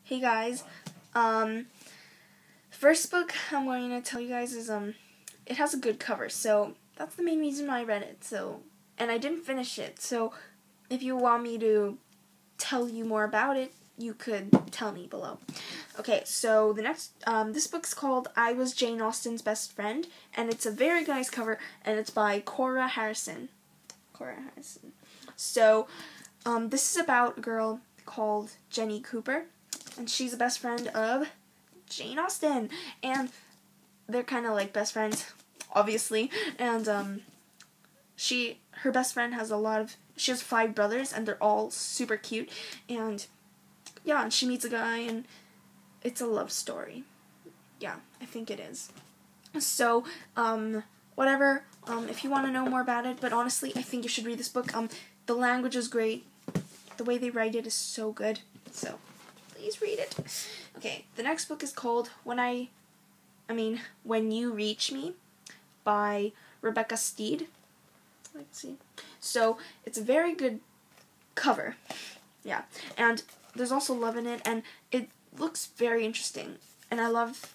Hey guys, um, first book I'm going to tell you guys is, it has a good cover, so that's the main reason why I read it, and I didn't finish it, so if you want me to tell you more about it, you could tell me below. Okay, so the next, this book's called I Was Jane Austen's Best Friend, and it's a very nice cover, and it's by Cora Harrison. So, this is about a girl called Jenny Cooper, and she's the best friend of Jane Austen, and they're kind of like best friends, obviously, and her best friend has she has 5 brothers, and they're all super cute, and yeah, and she meets a guy, and it's a love story. Yeah, I think it is. So, whatever, if you want to know more about it, but honestly, I think you should read this book. The language is great, the way they write it is so good, so please read it. Okay, the next book is called When You Reach Me by Rebecca Steed. Let's see. So, it's a very good cover. Yeah, and there's also love in it, and it looks very interesting. And I love,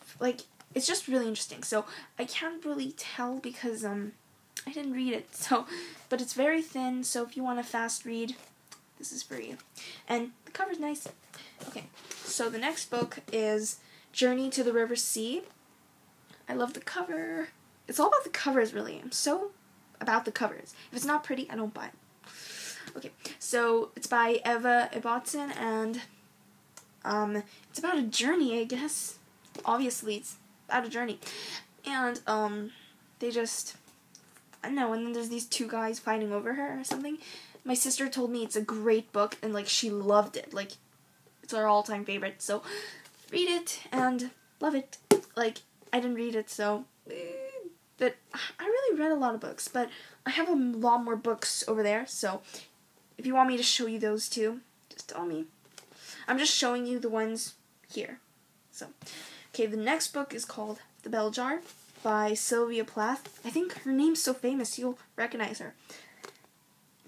it's just really interesting. So, I can't really tell because, I didn't read it. So, but it's very thin, so if you want a fast read, this is for you. And the cover's nice. Okay, so the next book is Journey to the River Sea. I love the cover. It's all about the covers, really. I'm so about the covers. If it's not pretty, I don't buy it. Okay, so it's by Eva Ibbotson, and it's about a journey, I guess. Obviously, it's about a journey. And, they just, I don't know, and then there's these 2 guys fighting over her or something. My sister told me it's a great book, and, she loved it. It's our all-time favorite, so read it, and love it. I didn't read it, so, but I really read a lot of books, but I have a lot more books over there, so if you want me to show you those too, just tell me. I'm just showing you the ones here. So, okay, the next book is called The Bell Jar by Sylvia Plath. I think her name's so famous, you'll recognize her.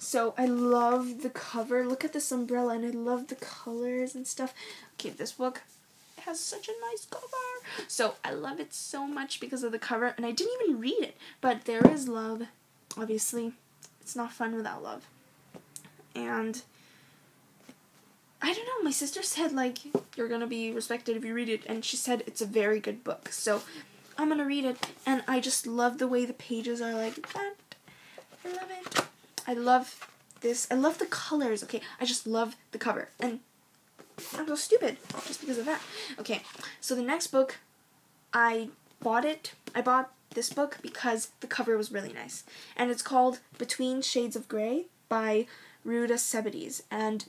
So, I love the cover. Look at this umbrella, and I love the colors and stuff. Okay, this book, it has such a nice cover. So, I love it so much because of the cover, and I didn't even read it. But there is love, obviously. It's not fun without love. And I don't know, my sister said, you're gonna be respected if you read it, and she said it's a very good book. So, I'm gonna read it, and I just love the way the pages are like that. I love it. I love this. I love the colors, okay? I just love the cover. And I'm so stupid just because of that. Okay, so the next book, I bought this book because the cover was really nice. And it's called Between Shades of Grey by Ruta Sepetys. And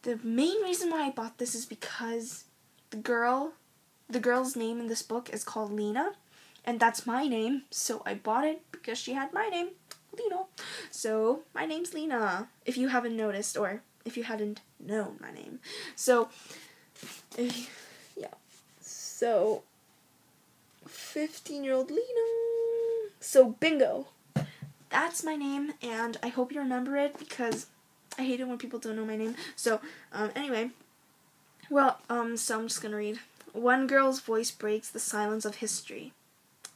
the main reason why I bought this is because the girl's name in this book is called Lena. And that's my name, so I bought it because she had my name, Lena. So, my name's Lena, if you haven't noticed, or if you hadn't known my name. So, yeah. So, 15-year-old Lena. So, bingo. That's my name, and I hope you remember it, because I hate it when people don't know my name. So, anyway. Well, so I'm just gonna read. One girl's voice breaks the silence of history.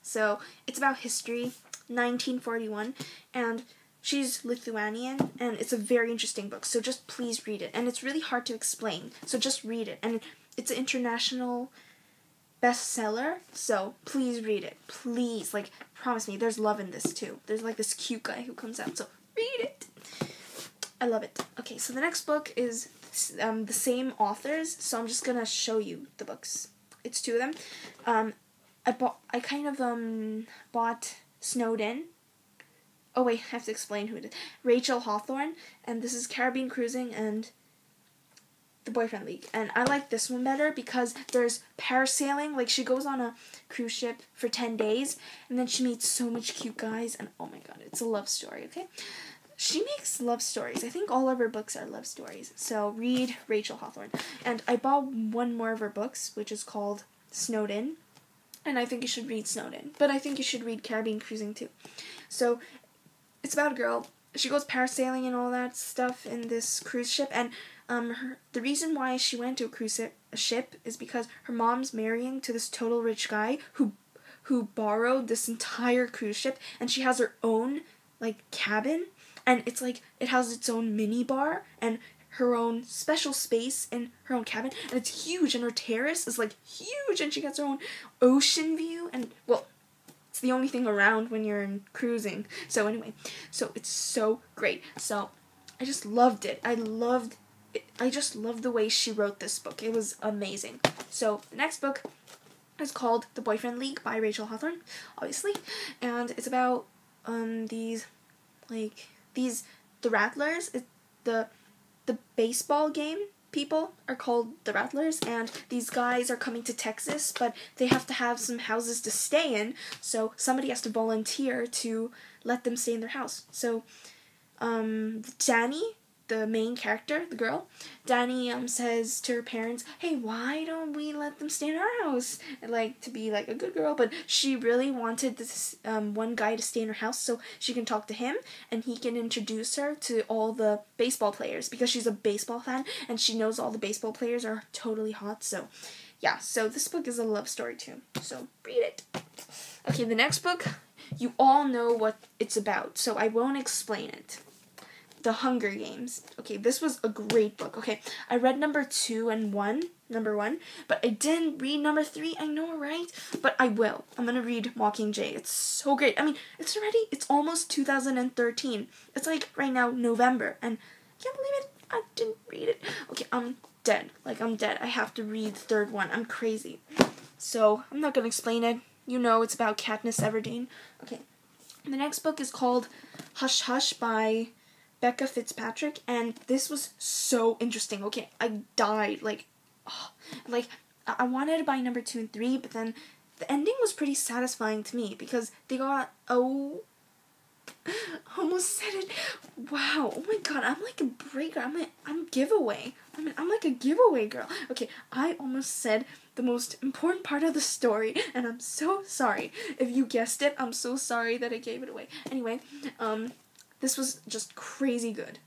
So, it's about history, 1941, and she's Lithuanian, and it's a very interesting book, so just please read it. And it's really hard to explain, so just read it. And it's an international bestseller, so please read it. Please, promise me, there's love in this too. There's, this cute guy who comes out, so read it. I love it. Okay, so the next book is the same authors, so I'm just gonna show you the books. It's 2 of them. I kind of bought Snowed In. Oh wait, I have to explain who it is. Rachel Hawthorne, and this is Caribbean Cruising and The Boyfriend League. And I like this one better because there's parasailing. She goes on a cruise ship for 10 days, and then she meets so much cute guys, and oh my god, it's a love story, okay? She makes love stories. I think all of her books are love stories. So read Rachel Hawthorne. And I bought one more of her books, which is called Snowed In. And I think you should read Snowed In. But I think you should read Caribbean Cruising too. So, it's about a girl. She goes parasailing and all that stuff in this cruise ship. And the reason why she went to a ship is because her mom's marrying to this total rich guy who borrowed this entire cruise ship, and she has her own like cabin, and it's like it has its own mini bar and her own special space in her own cabin, and it's huge, and her terrace is like huge, and she gets her own ocean view, and well, it's the only thing around when you're in cruising. So anyway, so it's so great. So I just loved it. I just loved the way she wrote this book. It was amazing. So the next book is called The Boyfriend League by Rachel Hawthorne, obviously, and it's about the Rattlers. The baseball game people are called the Rattlers, and these guys are coming to Texas, but they have to have some houses to stay in, so somebody has to volunteer to let them stay in their house. So Danny, the main character, the girl, Danny says to her parents, hey, why don't we let them stay in our house? And like to be like a good girl, but she really wanted this one guy to stay in her house so she can talk to him and he can introduce her to all the baseball players, because she's a baseball fan and she knows all the baseball players are totally hot. So yeah, so this book is a love story too, so read it. Okay, the next book, you all know what it's about, so I won't explain it. The Hunger Games. Okay, this was a great book. Okay, I read number 1, but I didn't read number 3. I know, right? But I will. I'm gonna read Mockingjay. It's so great. I mean, it's almost 2013. It's like right now, November, and I can't believe it. I didn't read it. Okay, I'm dead. Like, I'm dead. I have to read the third one. I'm crazy. So, I'm not gonna explain it. You know, it's about Katniss Everdeen. Okay, the next book is called Hush Hush by Becca Fitzpatrick, and this was so interesting. Okay, I died. I wanted to buy number 2 and 3, but then the ending was pretty satisfying to me because they got almost said it. Wow. Oh my god, I'm like a breaker. I'm giveaway. I'm like a giveaway girl. Okay, I almost said the most important part of the story, and I'm so sorry. If you guessed it, I'm so sorry that I gave it away. Anyway, this was just crazy good.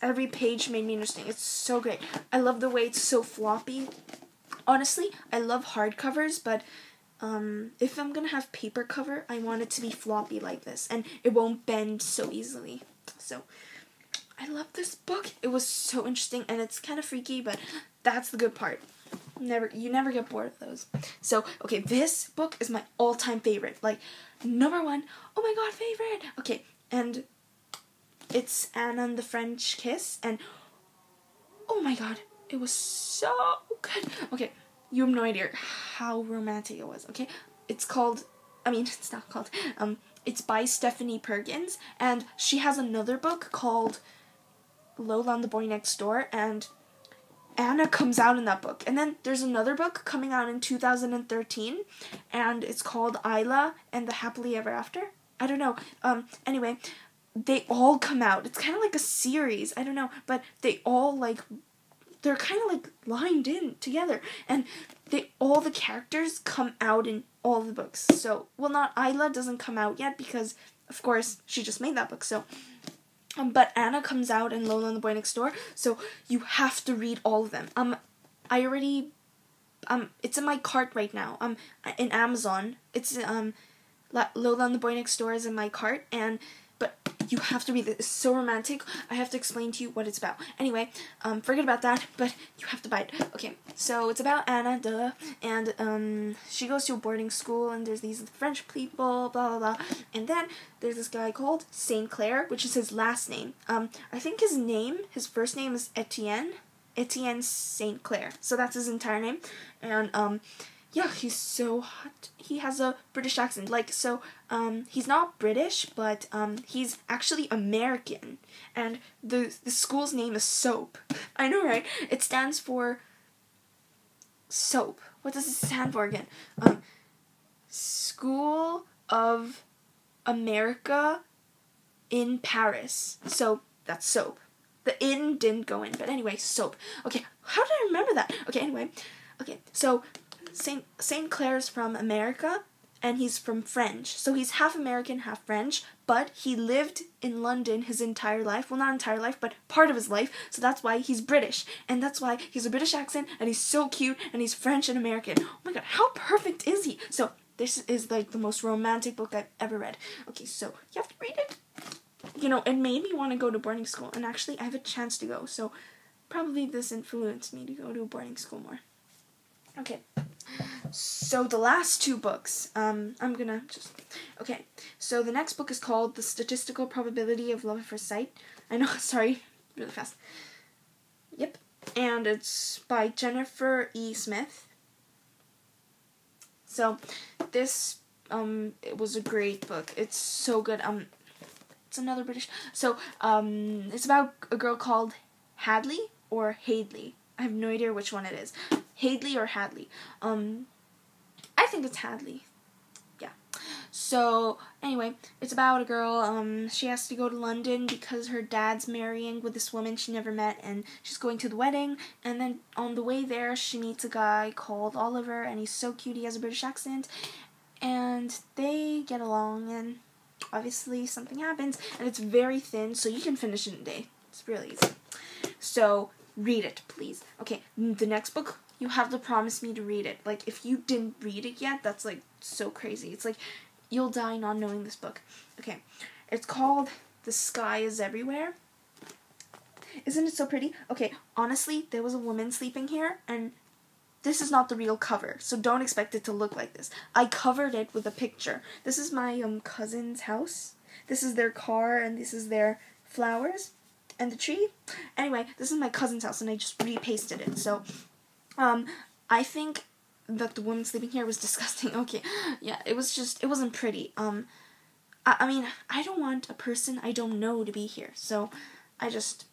Every page made me interesting. It's so great. I love the way it's so floppy. Honestly, I love hardcovers, but if I'm gonna have paper cover, I want it to be floppy like this, and it won't bend so easily. So, I love this book. It was so interesting, and it's kind of freaky, but that's the good part. You never get bored of those. So, okay, this book is my all-time favorite. Like, number 1, oh my god, favorite! Okay, and it's Anna and the French Kiss, and oh my god, it was so good. Okay, you have no idea how romantic it was, okay? It's not called, it's by Stephanie Perkins, and she has another book called Lola and the Boy Next Door, and Anna comes out in that book. And then there's another book coming out in 2013, and it's called Isla and the Happily Ever After. I don't know. Anyway, they all come out. It's kind of like a series. I don't know. But they all, they're kind of, lined in together. And all the characters come out in all the books. So, well, not Isla doesn't come out yet because, of course, she just made that book. So, but Anna comes out in Lola and the Boy Next Door. So, you have to read all of them. It's in my cart right now. In Amazon. It's, Lola and the Boy Next Door is in my cart, but you have to read it. It's so romantic. I have to explain to you what it's about. Anyway, forget about that, but you have to buy it. Okay, so it's about Anna, and she goes to a boarding school, and there's these French people, blah, blah, blah, and then there's this guy called St. Clair, which is his last name. I think his first name is Etienne St. Clair, so that's his entire name, and, yeah, he's so hot. He has a British accent. He's not British, but he's actually American. And the school's name is SOAP. I know, right? It stands for SOAP. What does it stand for again? School of America in Paris. So that's SOAP. The in didn't go in, but anyway, SOAP. Okay, how did I remember that? Okay, anyway. Okay, so St. Clair's from America, and he's from French. So he's half American, half French, but he lived in London his entire life. Well, not entire life, but part of his life. So that's why he's British. And that's why he's a British accent, and he's so cute, and he's French and American. Oh my god, how perfect is he? So this is like the most romantic book I've ever read. Okay, so you have to read it. You know, it made me want to go to boarding school, and actually I have a chance to go. So probably this influenced me to go to a boarding school more. Okay. So the last two books, okay, so the next book is called The Statistical Probability of Love at First Sight. I know, sorry, really fast. Yep, and it's by Jennifer E. Smith. So this, it was a great book. It's so good. It's another British, so, it's about a girl called Hadley or Hadley. I have no idea which one it is. Hadley or Hadley. I think it's Hadley. Yeah. So, anyway, it's about a girl, she has to go to London because her dad's marrying with this woman she never met, and she's going to the wedding, and then on the way there, she meets a guy called Oliver, and he's so cute, he has a British accent, and they get along, and obviously something happens, and it's very thin, so you can finish it in a day. It's really easy. So, read it, please. Okay, the next book, you have to promise me to read it. Like, if you didn't read it yet, that's, like, so crazy. It's like, you'll die not knowing this book. Okay, it's called The Sky is Everywhere. Isn't it so pretty? Okay, honestly, there was a woman sleeping here, and this is not the real cover, so don't expect it to look like this. I covered it with a picture. This is my, cousin's house. This is their car, and this is their flowers. And the tree. Anyway, this is my cousin's house, and I just repasted it. So, I think that the woman sleeping here was disgusting. Okay, yeah, it wasn't pretty. I mean, I don't want a person I don't know to be here, so I just,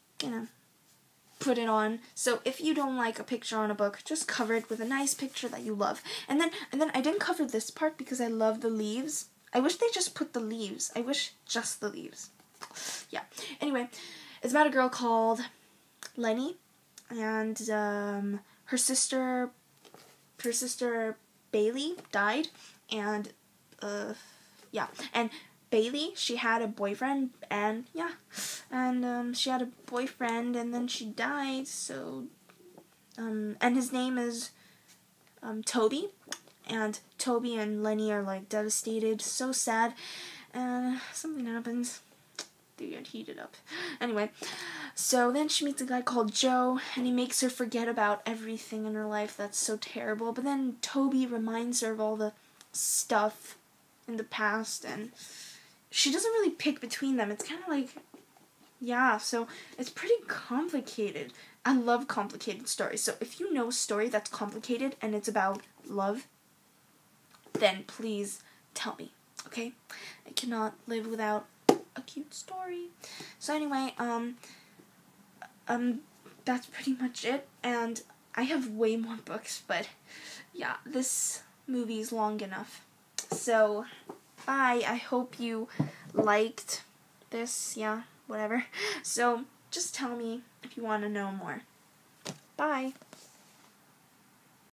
put it on. So if you don't like a picture on a book, just cover it with a nice picture that you love. And then I didn't cover this part because I love the leaves. I wish they just put the leaves. I wish just the leaves. Yeah. Anyway, it's about a girl called Lenny, and her sister Bailey died, and and Bailey, she had a boyfriend, and she had a boyfriend, and then she died. So, and his name is Toby, and Toby and Lenny are like devastated, so sad, and something happens. They get heated up. Anyway, so then she meets a guy called Joe, and he makes her forget about everything in her life that's so terrible. But then Toby reminds her of all the stuff in the past, and she doesn't really pick between them. It's kind of like, so it's pretty complicated. I love complicated stories. So if you know a story that's complicated and it's about love, then please tell me, okay? I cannot live without a cute story. So anyway, that's pretty much it, and I have way more books, but yeah, this movie is long enough. So, bye. I hope you liked this, whatever. So, just tell me if you want to know more. Bye.